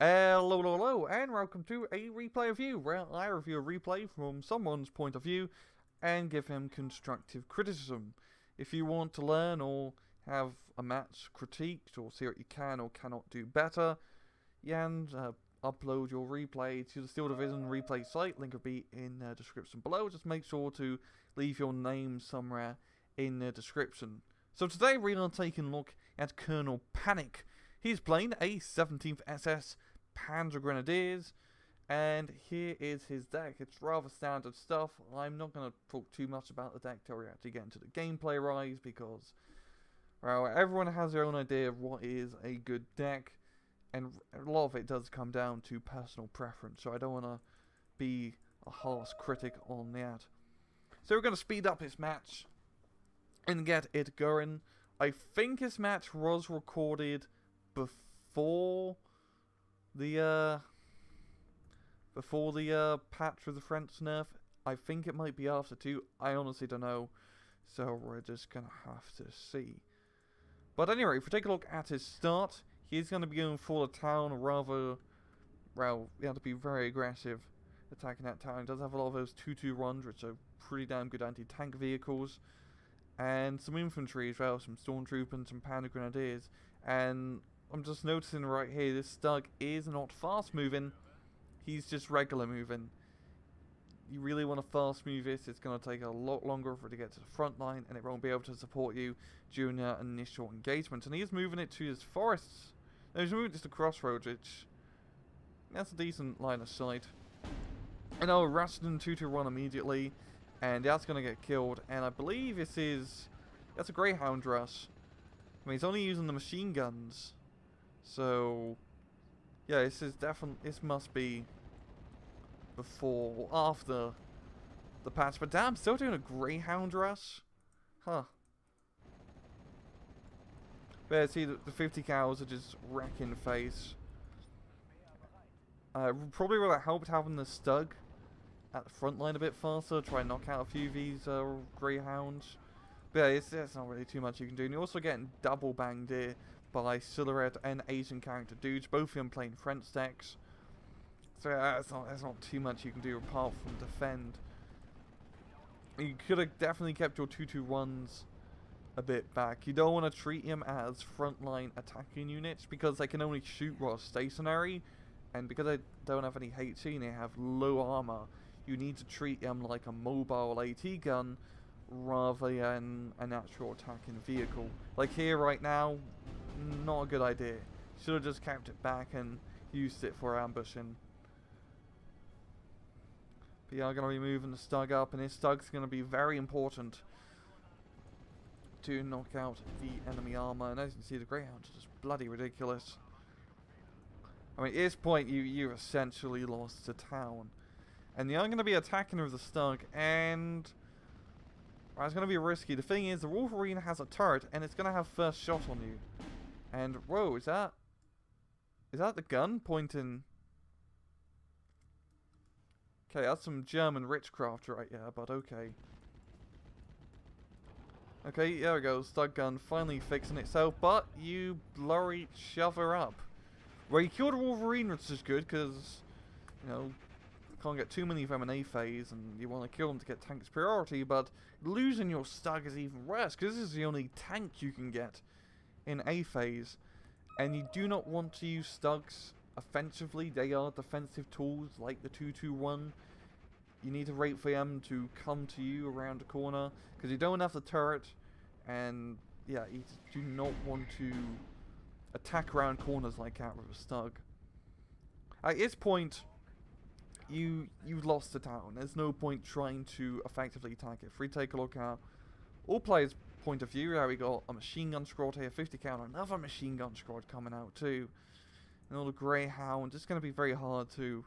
Hello, hello, hello, and welcome to a replay review, where I review a replay from someone's point of view and give him constructive criticism. If you want to learn or have a match critiqued or see what you can or cannot do better, and upload your replay to the Steel Division replay site, link will be in the description below. Just make sure to leave your name somewhere in the description. So today we are taking a look at Colonel Panic. He's playing a 17th SS Panzer Grenadiers, and here is his deck. It's rather standard stuff. I'm not going to talk too much about the deck till we actually get into the gameplay rise, because, well, everyone has their own idea of what is a good deck, and a lot of it does come down to personal preference, so I don't want to be a harsh critic on that. So we're going to speed up his match and get it going. I think his match was recorded before the patch with the French nerf. I think it might be after too. I honestly don't know, so we're just gonna have to see. But anyway, if we take a look at his start, he's gonna be going for the town rather. Well, you have to be very aggressive attacking that town. He does have a lot of those 2-2 runs, which are pretty damn good anti-tank vehicles, and some infantry as well, some stormtroopers and some Panzer Grenadiers. And I'm just noticing right here, this Stug is not fast moving, he's just regular moving. You really want to fast move this, it's going to take a lot longer for it to get to the front line, and it won't be able to support you during the initial engagement. And he's moving it to his forests. No, he's moving it to the crossroads, which, that's a decent line of sight. And I'll rush them 2-1 immediately, and that's going to get killed. And I believe that's a Greyhound rush. I mean, he's only using the machine guns, so yeah, this must be before or after the patch. But damn, still doing a Greyhound rush, huh? But yeah, see, the 50 cows are just wrecking face. Probably would have helped having the Stug at the front line a bit faster, try and knock out a few of these Greyhounds. But yeah, it's not really too much you can do. And you're also getting double banged here by Silhouette and Asian character dudes, both of them playing French decks. So yeah, that's not too much you can do apart from defend. You could have definitely kept your 2-2-1s a bit back. You don't want to treat him as frontline attacking units, because they can only shoot while stationary, and because they don't have any HE and they have low armor, you need to treat him like a mobile AT gun rather than an actual attacking vehicle. Like here right now, not a good idea. Should have just kept it back and used it for ambushing. But yeah, I'm going to be moving the Stug up, and this Stug's going to be very important to knock out the enemy armor. And as you can see, the Greyhounds are just bloody ridiculous. I mean, at this point, you've essentially lost the town. And yeah, I'm going to be attacking with the Stug, and it's going to be risky. The thing is, the Wolverine has a turret, and it's going to have first shot on you. And, whoa, is that the gun pointing? Okay, that's some German Richcraft right here, but okay. Okay, there we go, Stug gun finally fixing itself, but you blurry shove her up. Well, you killed a Wolverine, which is good, because, you know, can't get too many of them in A phase, and you want to kill them to get tank superiority, but losing your Stug is even worse, because this is the only tank you can get in A phase, and you do not want to use Stugs offensively. They are defensive tools like the 2-2-1. You need to wait for them to come to you around the corner, because you don't have the turret, and yeah, you do not want to attack around corners like that with a Stug. At this point, you've lost the town. There's no point trying to effectively attack it. If we take a look at all players' point of view, we got a machine gun squad here, 50 count, another machine gun squad coming out too, and all the Greyhound. It's going to be very hard to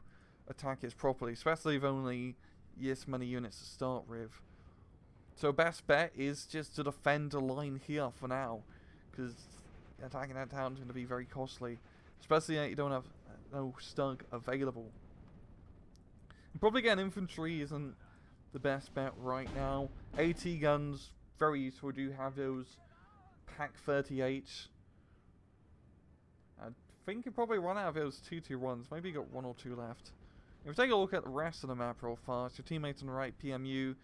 attack it properly, especially with only this many units to start with. So best bet is just to defend the line here for now, because attacking that town is going to be very costly, especially that you don't have no Stug available. And probably getting infantry isn't the best bet right now. AT guns, very useful. Do have those Pack 38. think you probably run out of those 2-2 runs. Maybe you got 1 or 2 left. If we take a look at the rest of the map real fast, your teammates on the right, PMU,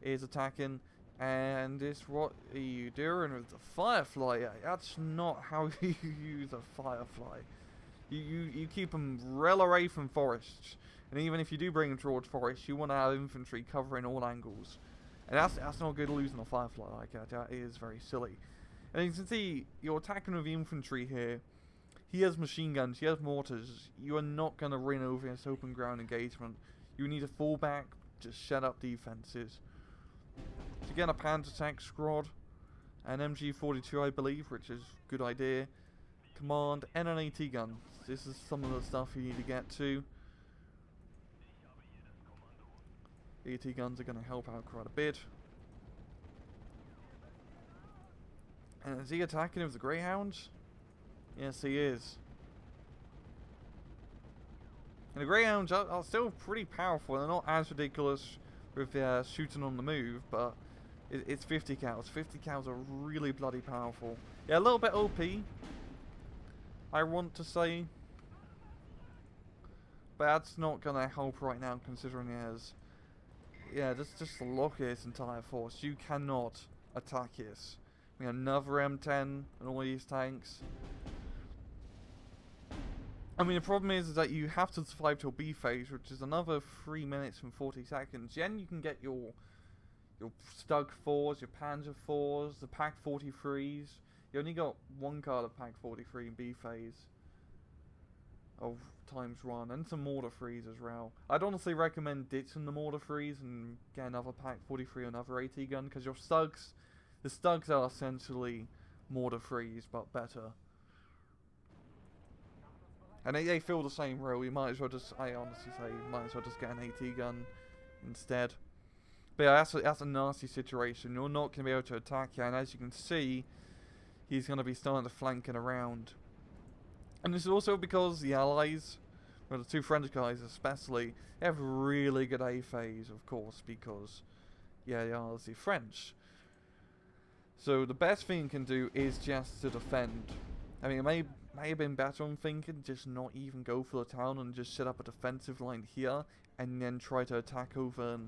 is attacking. And this, what are you doing with the Firefly? That's not how you use a Firefly. You keep them well away from forests. And even if you do bring them towards forests, you want to have infantry covering all angles. And that's not good losing a Firefly like that. That is very silly. And you can see, you're attacking with the infantry here. He has machine guns, he has mortars. You are not going to win over this open ground engagement. You need to fall back, just set up defenses. So again, a Panzer tank squad, an MG42 I believe, which is a good idea. Command, and an AT gun. This is some of the stuff you need to get to. AT guns are going to help out quite a bit. And is he attacking with the Greyhounds? Yes, he is. And the Greyhounds are still pretty powerful. They're not as ridiculous with shooting on the move, but it's 50 cals. 50 cals are really bloody powerful. Yeah, a little bit OP, I want to say. But that's not going to help right now, considering he has... Yeah, just look at his entire force. You cannot attack this. We have another M10 and all these tanks. I mean, the problem is that you have to survive till B phase, which is another 3 minutes and 40 seconds. Then you can get your Stug 4s, your Panzer 4s, the Pack 43s. You only got one card of Pack 43 in B phase of ×1, and some mortar 3s as well. I'd honestly recommend ditching the mortar 3s and get another Pack 43 or another AT gun, because your Stugs, the Stugs are essentially mortar 3s, but better. And they fill the same role. You might as well just, I honestly say, you might as well just get an AT gun instead. But yeah, that's a nasty situation. You're not going to be able to attack here, and as you can see, he's going to be starting to flank it around. And this is also because the allies, well, the two French guys especially, they have really good A phase, of course, because, yeah, they are the French. So the best thing you can do is just to defend. I mean, it may have been better, I'm thinking, just not even go for the town and just set up a defensive line here and then try to attack over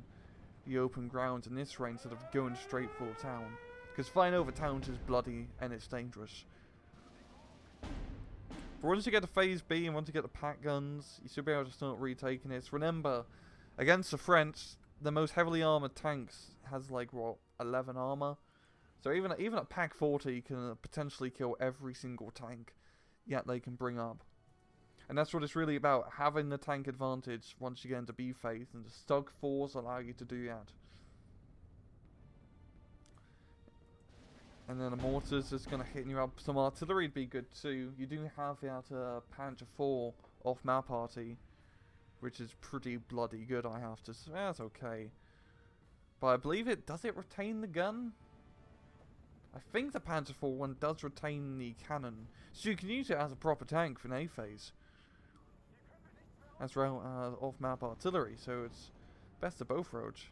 the open ground in this range instead of going straight for the town. Because flying over towns is bloody and it's dangerous. But once you get to phase B and once you get the pack guns, you should be able to start retaking this. Remember, against the French, the most heavily armoured tanks has like, what, 11 armour? So even a Pack 40 can potentially kill every single tank yet they can bring up. And that's what it's really about, having the tank advantage once you get into B phase, and the Stug 4s allow you to do that. And then the mortars is going to hit you up. Some artillery would be good too. You do have that Panzer 4 off map party, which is pretty bloody good, I have to say. That's okay. But I believe does it retain the gun? I think the Panzer 4 one does retain the cannon, so you can use it as a proper tank for an A phase. That's off-map artillery, so it's best of both worlds.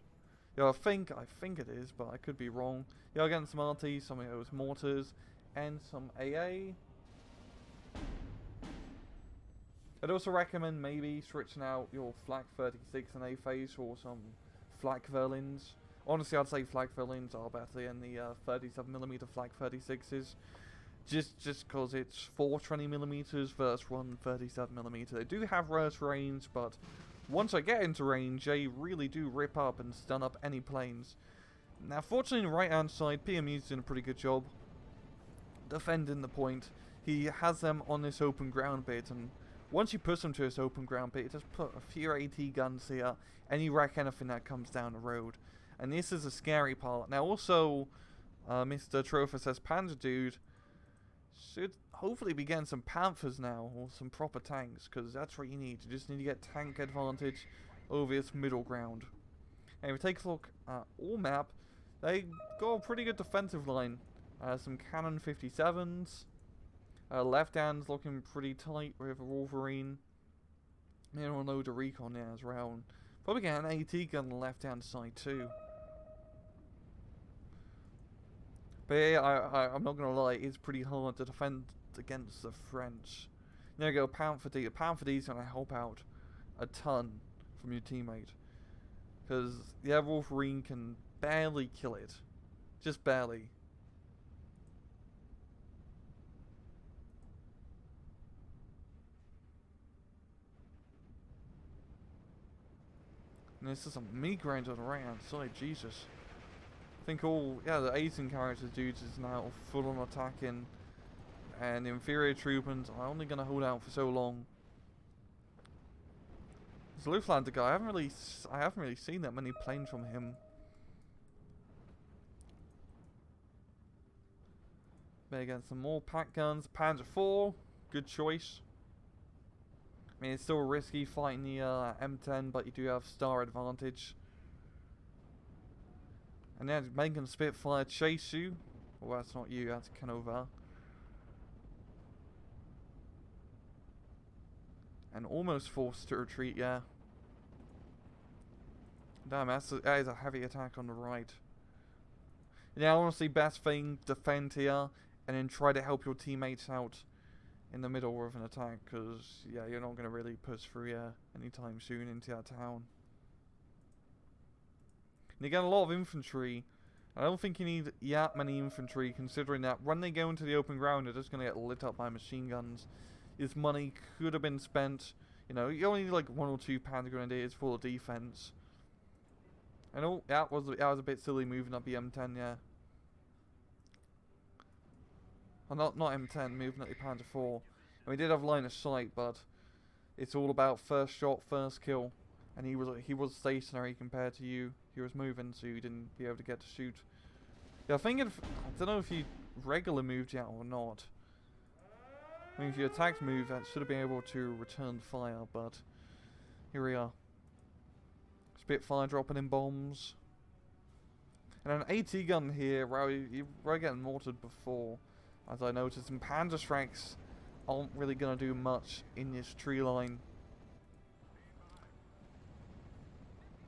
Yeah, I think it is, but I could be wrong. Yeah, again, some RT, some of those mortars, and some AA. I'd also recommend maybe switching out your Flak 36 and A phase for some Flak Verlins. Honestly, I'd say Flak Verlins are better than the 37mm Flak 36s. Just because it's 420mm versus 137mm. They do have worse range, but once I get into range, they really do rip up and stun up any planes. Now, fortunately, on the right-hand side, PMU's doing a pretty good job defending the point. He has them on this open ground bit, and once you push them to this open ground bit, you just put a few AT guns here, and you wreck anything that comes down the road. And this is a scary part. Now, also, Mr. Trophy says Panzer Dude should hopefully be getting some Panthers now, or some proper tanks, because that's what you need. You just need to get tank advantage over this middle ground. And if we take a look at all map, they got a pretty good defensive line. Some Cannon 57s. Left hand's looking pretty tight with a Wolverine. Maybe we'll load a recon there as well. And probably get an AT gun on the left hand side too. But yeah, I'm not gonna lie, it's pretty hard to defend against the French. There you go, pound for D. A pound for D is going to help out a ton from your teammate. Because the other Wolverine can barely kill it. Just barely. And this is a meat grind on the right hand side, Jesus. I think the Asian characters dudes is now full on attacking. And the inferior troopers are only going to hold out for so long. This Luftlander guy, I haven't really seen that many planes from him. But again, some more pack guns. Panzer IV, good choice. I mean, it's still risky fighting the M10, but you do have star advantage. And then making Spitfire chase you. Well, that's not you, that's Canova. And almost forced to retreat, yeah. Damn, that is a heavy attack on the right. Yeah, honestly, best thing, defend here, and then try to help your teammates out in the middle of an attack, because, yeah, you're not going to really push through anytime soon into that town. And you get a lot of infantry. I don't think you need that many infantry, considering that when they go into the open ground, they're just going to get lit up by machine guns. This money could have been spent, you know, you only need like 1 or 2 Panzer Grenadiers for defense. I know that was a bit silly moving up the M10, yeah. Well, not M10, moving up the Panzer IV. And we did have line of sight, but it's all about first shot, first kill. And he was stationary compared to you. He was moving, so you didn't be able to get to shoot. Yeah, I don't know if you regular moved yet or not. I mean, if you attacked move, that should have been able to return fire, but here we are. Spitfire dropping in bombs. And an AT gun here, where you were getting mortared before, as I noticed. And Panzerschrecks aren't really going to do much in this tree line.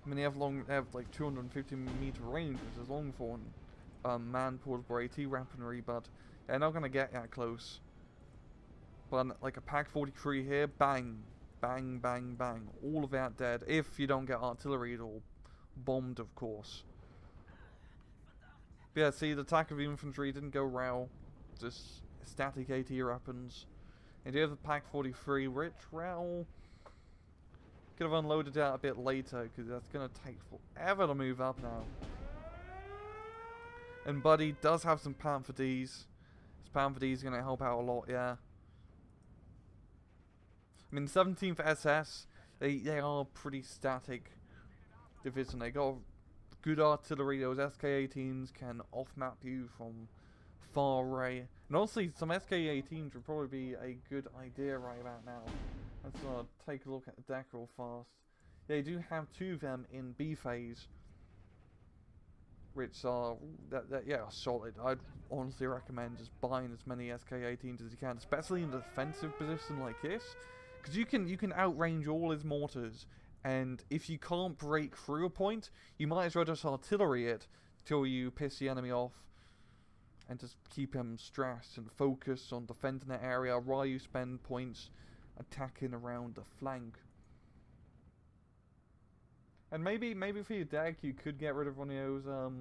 I mean, they have like 250 meter range, which is long for man-portable AT weaponry, but they're not going to get that close. But like a Pak 43 here, bang, bang, bang, bang. All of that dead, if you don't get artillery or bombed, of course. But yeah, see, the attack of infantry didn't go well. Just static AT weapons. And you have the Pak 43, which, well, could have unloaded that a bit later, because that's going to take forever to move up now. And Buddy does have some Panther Ds. This Panther D is going to help out a lot, yeah. I mean, 17th SS, they are pretty static division. They got good artillery. Those SK-18s can off-map you from far away. And honestly, some SK-18s would probably be a good idea right about now. Let's take a look at the deck real fast. They do have 2 of them in B phase, which are solid. I'd honestly recommend just buying as many SK-18s as you can, especially in a defensive position like this. Because you can outrange all his mortars, and if you can't break through a point, you might as well just artillery it till you piss the enemy off, and just keep him stressed and focus on defending that area while you spend points attacking around the flank. And maybe for your deck, you could get rid of one of those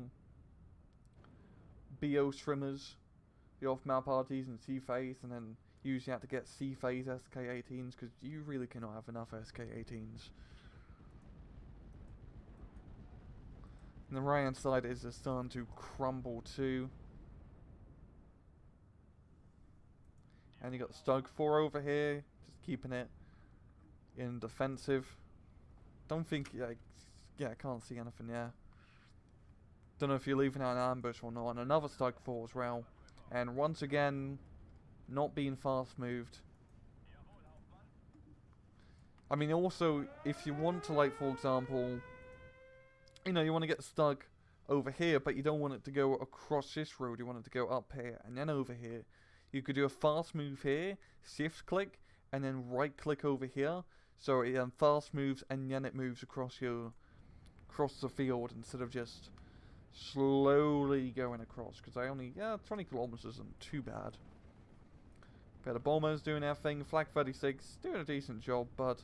BO trimmers, the off-map parties and C-phase, and then use that to get C-phase SK-18s, because you really cannot have enough SK-18s. And the right hand side is just starting to crumble too. And you got Stug 4 over here, just keeping it in defensive. Don't think, I can't see anything, yeah. Don't know if you're leaving out an ambush or not. And another Stug 4 as well. And once again, not being fast moved. I mean, also, if you want to, like, for example, you know, you want to get Stug over here, but you don't want it to go across this road. You want it to go up here and then over here. You could do a fast move here, shift click, and then right click over here. So it fast moves and then it moves across the field instead of just slowly going across. Because 20 kilometers isn't too bad. But the bombers doing their thing. Flag 36 doing a decent job, but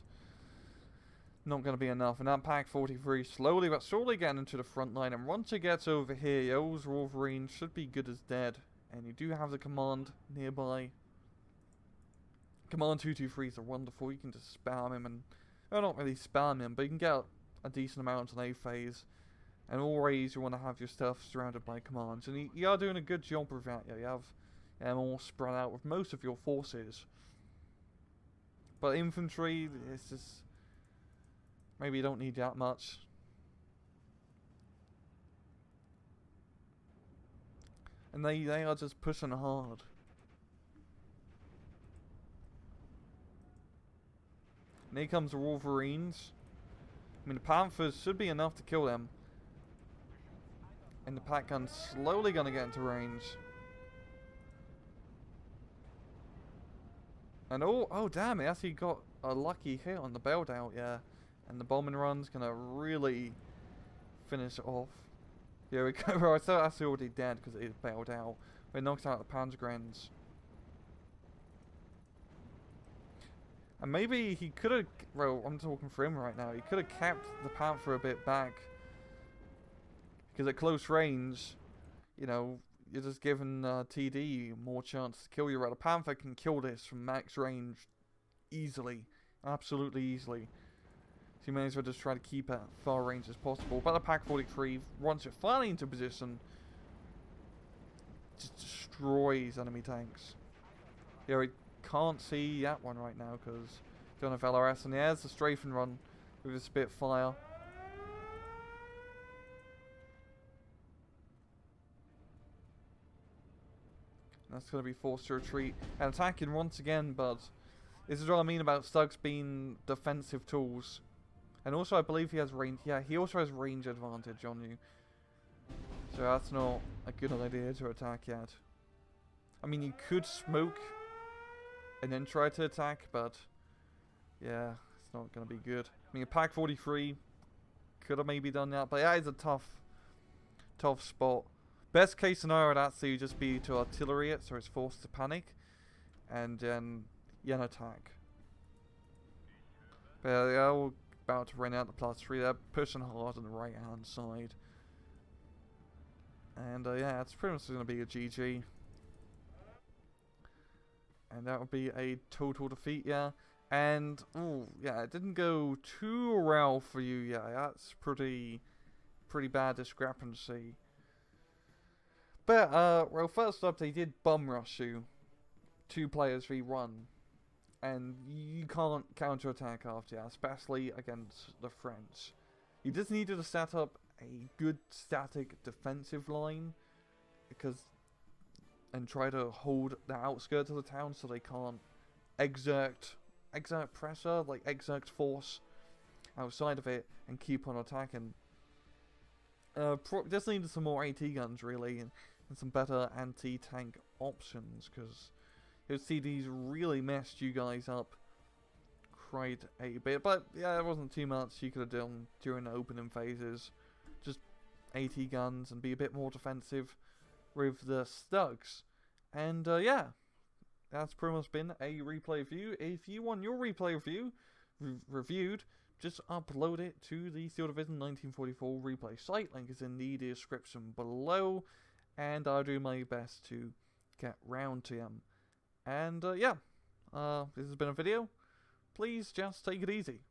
not going to be enough. And that Pack 43 slowly but surely getting into the front line. And once it gets over here, those Wolverines should be good as dead. And you do have the command nearby. Command 223s are wonderful. You can just spam him and... well, not really spam him, but you can get a decent amount on A phase. And always you want to have your stuff surrounded by commands. And you are doing a good job with that. You have them all spread out with most of your forces. But infantry, it's just... maybe you don't need that much. And they are just pushing hard. And here comes the Wolverines. I mean, the Panthers should be enough to kill them. And the Pack gun's slowly going to get into range. And oh damn, it actually got a lucky hit on the belt out, yeah. And the bombing run's going to really finish it off. Here we go. Well, it's actually already dead because it bailed out. But it knocks out the Panzergrens. And maybe he could have... well, I'm talking for him right now. He could have kept the Panther a bit back. Because at close range, you know, you're just giving TD more chance to kill you. Right? The Panther can kill this from max range easily. Absolutely easily. So you may as well just try to keep it at far range as possible. But the Pack 43, once you're finally into position, just destroys enemy tanks. Yeah, we can't see that one right now because don't have LRS. And there's the strafing run with a Spitfire. That's going to be forced to retreat and attacking once again, but this is what I mean about Stugs being defensive tools. And also I believe he has range. Yeah, he also has range advantage on you. So that's not a good idea to attack yet. I mean, you could smoke and then try to attack, but yeah, it's not going to be good. I mean, Pack 43 could have maybe done that, but yeah, it's a tough spot. Best case scenario would actually just be to artillery it, so it's forced to panic, and then yen attack. But yeah, they're all about to run out the +3. They're pushing hard on the right hand side, and yeah, it's pretty much going to be a GG, and that would be a total defeat. Yeah, and oh yeah, it didn't go too well for you. Yeah, that's pretty bad discrepancy. But, well, first up, they did bum rush you. 2 players v1. And you can't counter-attack after that, especially against the French. You just needed to set up a good static defensive line. And try to hold the outskirts of the town so they can't exert pressure, like exert force outside of it, and keep on attacking. Just needed some more AT guns, really, and some better anti-tank options, because those CDs really messed you guys up quite a bit. But yeah, there wasn't too much you could have done during the opening phases. Just AT guns and be a bit more defensive with the Stugs. And yeah, that's pretty much been a replay review. If you want your replay review reviewed, just upload it to the Steel Division 1944 replay site. Link is in the description below. And I'll do my best to get round to them. And yeah, this has been a video. Please just take it easy.